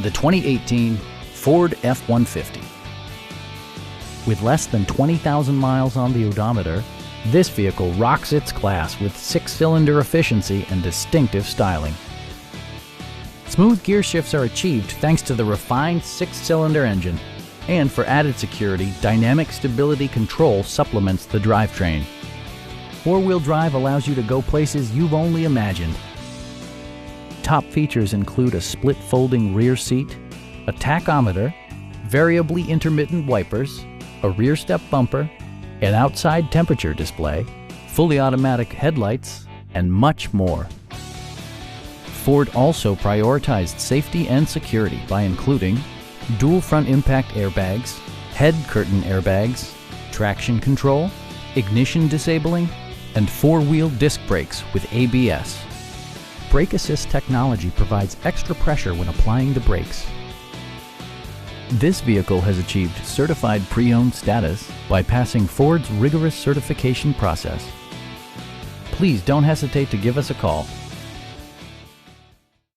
the 2018 Ford F-150. With less than 20,000 miles on the odometer, this vehicle rocks its class with 6-cylinder efficiency and distinctive styling. Smooth gear shifts are achieved thanks to the refined 6-cylinder engine, and for added security, dynamic stability control supplements the drivetrain. Four-wheel drive allows you to go places you've only imagined. Top features include a split folding rear seat, a tachometer, variably intermittent wipers, a rear step bumper, an outside temperature display, fully automatic headlights, and much more. Ford also prioritized safety and security by including dual front impact airbags, head curtain airbags, traction control, ignition disabling, and four-wheel disc brakes with ABS. Brake assist technology provides extra pressure when applying the brakes. This vehicle has achieved certified pre-owned status by passing Ford's rigorous certification process. Please don't hesitate to give us a call.